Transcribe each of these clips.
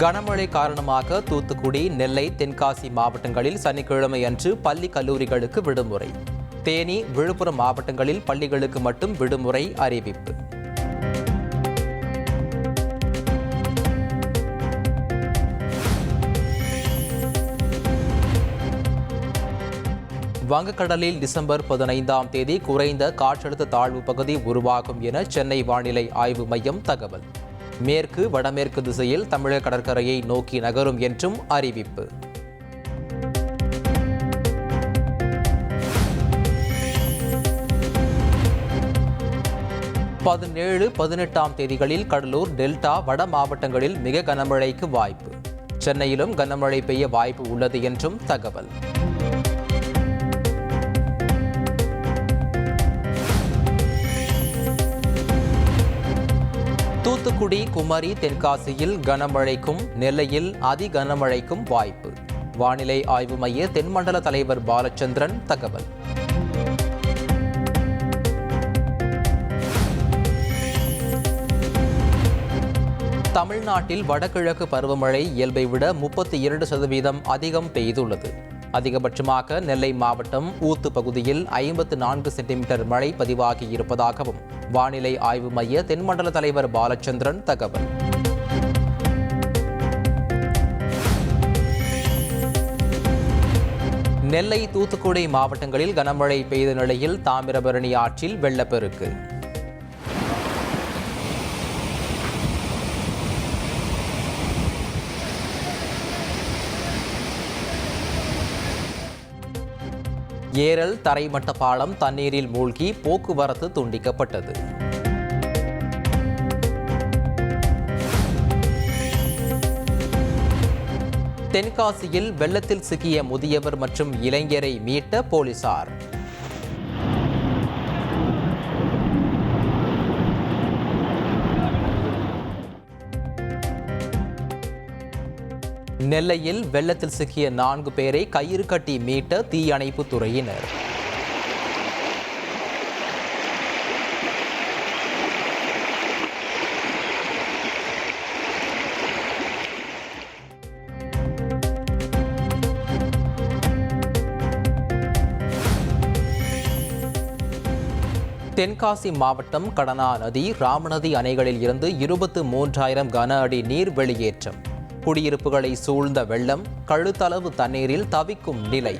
கனமழை காரணமாக தூத்துக்குடி, நெல்லை, தென்காசி மாவட்டங்களில் சனிக்கிழமை அன்று பள்ளி கல்லூரிகளுக்கு விடுமுறை. தேனி, விழுப்புரம் மாவட்டங்களில் பள்ளிகளுக்கு மட்டும் விடுமுறை அறிவிப்பு. வங்கக்கடலில் டிசம்பர் 15ஆம் தேதி குறைந்த காற்றழுத்த தாழ்வு பகுதி உருவாகும் என சென்னை வானிலை ஆய்வு மையம் தகவல். மேற்கு வடமேற்கு திசையில் தமிழக கடற்கரையை நோக்கி நகரும் என்றும் அறிவிப்பு. பதினேழு, 18ஆம் தேதிகளில் கடலூர், டெல்டா, வட மாவட்டங்களில் மிக கனமழைக்கு வாய்ப்பு. சென்னையிலும் கனமழை பெய்ய வாய்ப்பு உள்ளது என்றும் தகவல். தூத்துக்குடி, குமரி, தென்காசியில் கனமழைக்கும், நெல்லையில் அதி கனமழைக்கும் வாய்ப்பு. வானிலை ஆய்வு மைய தென்மண்டல தலைவர் பாலச்சந்திரன் தகவல். தமிழ்நாட்டில் வடகிழக்கு பருவமழை இயல்பை விட 32% அதிகம் பெய்துள்ளது. அதிகபட்சமாக நெல்லை மாவட்டம் ஊத்து பகுதியில் 54 சென்டிமீட்டர் மழை பதிவாகி இருப்பதாகவும் வானிலை ஆய்வு மைய தென்மண்டல தலைவர் பாலச்சந்திரன் தகவல். நெல்லை, தூத்துக்குடி மாவட்டங்களில் கனமழை பெய்த நிலையில் தாமிரபரணி ஆற்றில் வெள்ளப்பெருக்கு. ஏரல் தரைமட்ட பாலம் தண்ணீரில் மூழ்கி போக்குவரத்து துண்டிக்கப்பட்டது. தென்காசியில் வெள்ளத்தில் சிக்கிய முதியவர் மற்றும் இளைஞரை மீட்ட போலீசார். நெல்லையில் வெள்ளத்தில் சிக்கிய 4 பேரை கயிறு கட்டி மீட்ட தீயணைப்பு துறையினர். தென்காசி மாவட்டம் கடனா நதி, ராமநதி அணைகளில் இருந்து 23,000 கன அடி நீர் வெளியேற்றம். குடியிருப்புகளை சூழ்ந்த வெள்ளம், கழுத்தளவு தண்ணீரில் தவிக்கும் நிலை.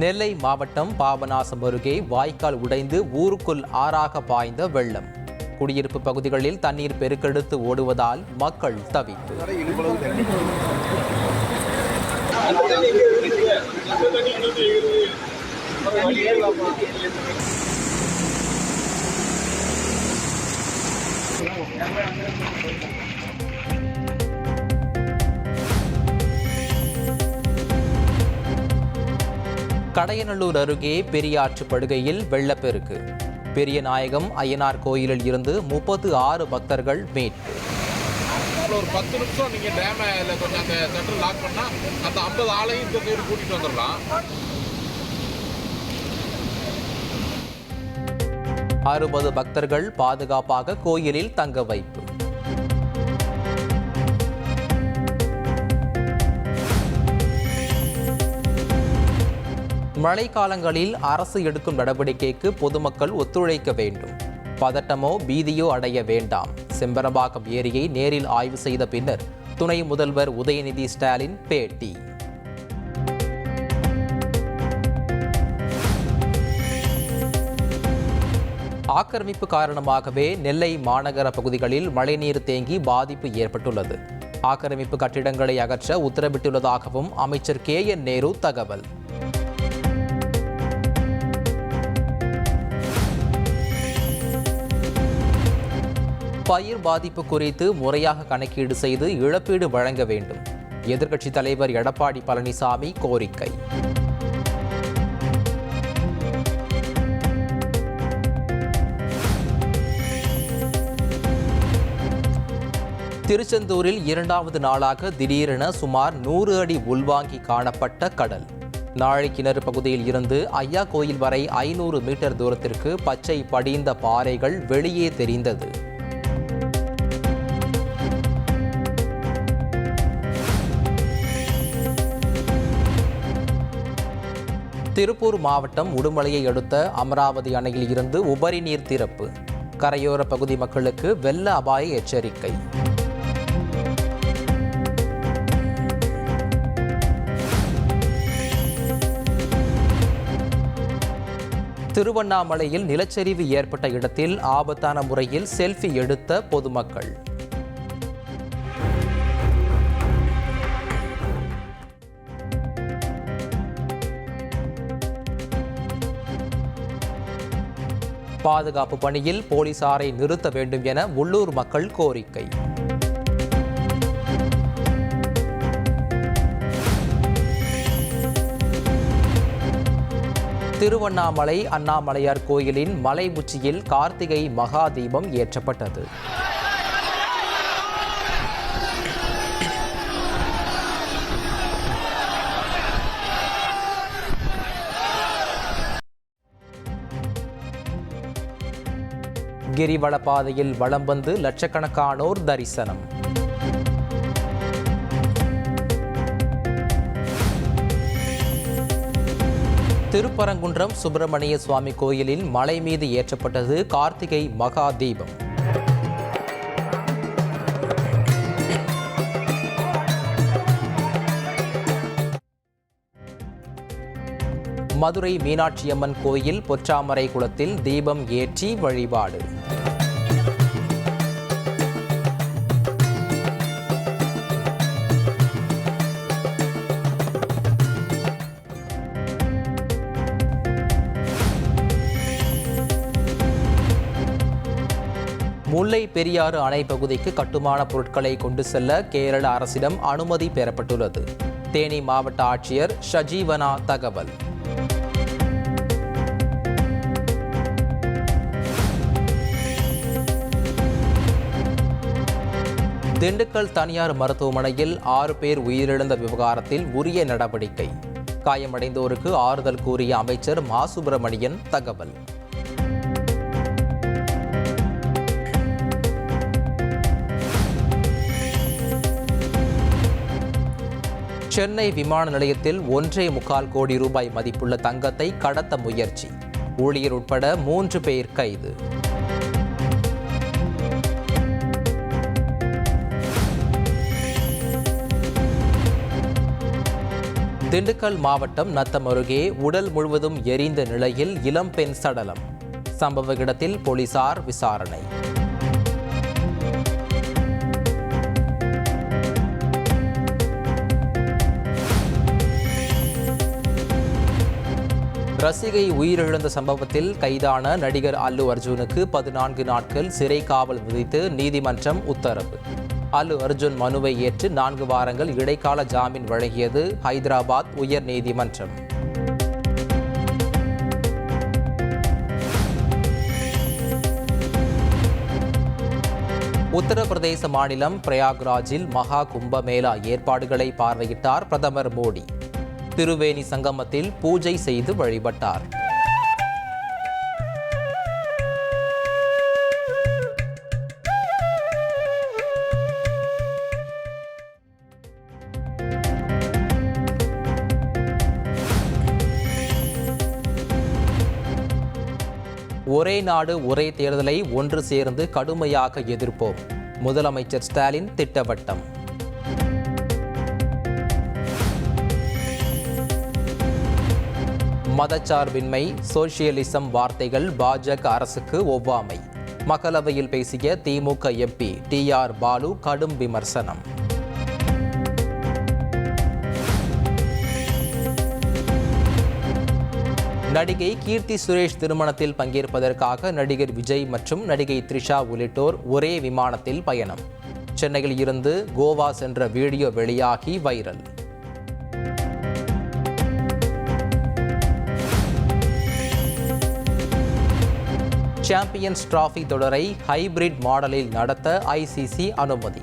நெல்லை மாவட்டம் பாபநாசம் அருகே வாய்க்கால் உடைந்து ஊருக்குள் ஆறாக பாய்ந்த வெள்ளம். குடியிருப்பு பகுதிகளில் தண்ணீர் பெருக்கெடுத்து ஓடுவதால் மக்கள் தவிப்பு. கடையநல்லூர் அருகே பெரியாற்று படுகையில் வெள்ளப்பெருக்கு. பெரியநாயகம் அய்யனார் கோயிலில் இருந்து 36 பக்தர்கள் மீட்பு. ஒரு 10 நிமிஷம் நீங்க டேமை கொஞ்சம் அந்த சென்டர் லாக் பண்ணா அந்த 50 ஆளையும் இந்த சைடு கூட்டிட்டு வந்துடலாம். 60 பக்தர்கள் பாதுகாப்பாக கோயிலில் தங்க வைப்பு. மழைக்காலங்களில் அரசு எடுக்கும் நடவடிக்கைக்கு பொதுமக்கள் ஒத்துழைக்க வேண்டும். பதட்டமோ பீதியோ அடைய வேண்டாம். செம்பரம்பாக்கம் ஏரியை நேரில் ஆய்வு செய்த பின்னர் துணை முதல்வர் உதயநிதி ஸ்டாலின் பேட்டி. ஆக்கிரமிப்பு காரணமாகவே நெல்லை மாநகர பகுதிகளில் மழைநீர் தேங்கி பாதிப்பு ஏற்பட்டுள்ளது. ஆக்கிரமிப்பு கட்டிடங்களை அகற்ற உத்தரவிட்டுள்ளதாகவும் அமைச்சர் KN நேரு தகவல். பயிர் பாதிப்பு குறித்து முறையாக கணக்கீடு செய்து இழப்பீடு வழங்க வேண்டும். எதிர்க்கட்சித் தலைவர் எடப்பாடி பழனிசாமி கோரிக்கை. திருச்செந்தூரில் 2வது நாளாக திடீரென சுமார் 100 அடி உள்வாங்கி காணப்பட்ட கடல். நாழி கிணறு பகுதியில் இருந்து ஐயா கோயில் வரை 500 மீட்டர் தூரத்திற்கு பச்சை படிந்த பாறைகள் வெளியே தெரிந்தது. திருப்பூர் மாவட்டம் உடுமலையை அடுத்த அமராவதி அணையில் இருந்து உபரி நீர் திறப்பு. கரையோர பகுதி மக்களுக்கு வெள்ள அபாய எச்சரிக்கை. திருவண்ணாமலையில் நிலச்சரிவு ஏற்பட்ட இடத்தில் ஆபத்தான முறையில் செல்ஃபி எடுத்த பொதுமக்கள். பாதுகாப்பு பணியில் போலீசாரை நிறுத்த வேண்டும் என உள்ளூர் மக்கள் கோரிக்கை. திருவண்ணாமலை அண்ணாமலையார் கோயிலின் மலை உச்சியில் கார்த்திகை மகா தீபம் ஏற்றப்பட்டது. கிரிவல பாதையில் வலம் வந்து லட்சக்கணக்கானோர் தரிசனம். திருப்பரங்குன்றம் சுப்பிரமணிய சுவாமி கோயிலில் மலை மீது ஏற்றப்பட்டது கார்த்திகை மகா தீபம். மதுரை மீனாட்சியம்மன் கோயில் பொற்றாமரை குளத்தில் தீபம் ஏற்றி வழிபாடு. முல்லை பெரியாறு அணை பகுதிக்கு கட்டுமான பொருட்களை கொண்டு செல்ல கேரள அரசிடம் அனுமதி பெறப்பட்டுள்ளது. தேனி மாவட்ட ஆட்சியர் ஷஜீவனா தகவல். திண்டுக்கல் தனியார் மருத்துவமனையில் 6 பேர் உயிரிழந்த விவகாரத்தில் உரிய நடவடிக்கை. காயமடைந்தோருக்கு ஆறுதல் கூறிய அமைச்சர் மா சுப்பிரமணியன் தகவல். சென்னை விமான நிலையத்தில் 1.25 கோடி ரூபாய் மதிப்புள்ள தங்கத்தை கடத்த முயற்சி. ஊழியர் உட்பட 3 பேர் கைது. திண்டுக்கல் மாவட்டம் நத்தம் அருகே உடல் முழுவதும் எரிந்த நிலையில் இளம்பெண் சடலம். சம்பவ இடத்தில் போலீசார் விசாரணை. ரசிகை உயிரிழந்த சம்பவத்தில் கைதான நடிகர் அல்லு அர்ஜுனுக்கு 14 நாட்கள் சிறை காவல் விதித்து நீதிமன்றம் உத்தரவு. அல்லு அர்ஜுன் மனுவை ஏற்று 4 வாரங்கள் இடைக்கால ஜாமீன் வழங்கியது ஹைதராபாத் உயர் நீதிமன்றம். உத்தரப்பிரதேச மாநிலம் பிரயாக்ராஜில் மகா கும்பமேளா ஏற்பாடுகளை பார்வையிட்டார் பிரதமர் மோடி. திருவேணி சங்கமத்தில் பூஜை செய்து வழிபட்டார். ஒரே நாடு ஒரே தேர்தலை ஒன்று சேர்ந்து கடுமையாக எதிர்ப்போம். முதலமைச்சர் ஸ்டாலின் திட்டவட்டம். மதச்சார்பின்மை, சோசியலிசம் வார்த்தைகள் பாஜக அரசுக்கு ஒவ்வாமை. மக்களவையில் பேசிய திமுக எம்பி TR பாலு கடும் விமர்சனம். நடிகை கீர்த்தி சுரேஷ் திருமணத்தில் பங்கேற்பதற்காக நடிகர் விஜய் மற்றும் நடிகை த்ரிஷா உள்ளிட்டோர் ஒரே விமானத்தில் பயணம். சென்னையில் இருந்து கோவா சென்ற வீடியோ வெளியாகி வைரல். சாம்பியன்ஸ் டிராபி தொடரை ஹைபிரிட் மாடலில் நடத்த ஐசிசி அனுமதி.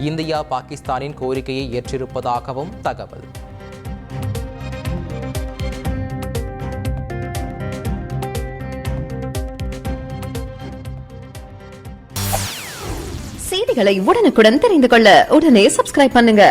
இந்தியா பாகிஸ்தானின் கோரிக்கையை ஏற்றிருப்பதாகவும் தகவல். செய்திகளை உடனுக்குடன் தெரிந்து கொள்ள உடனே சப்ஸ்கிரைப் பண்ணுங்க.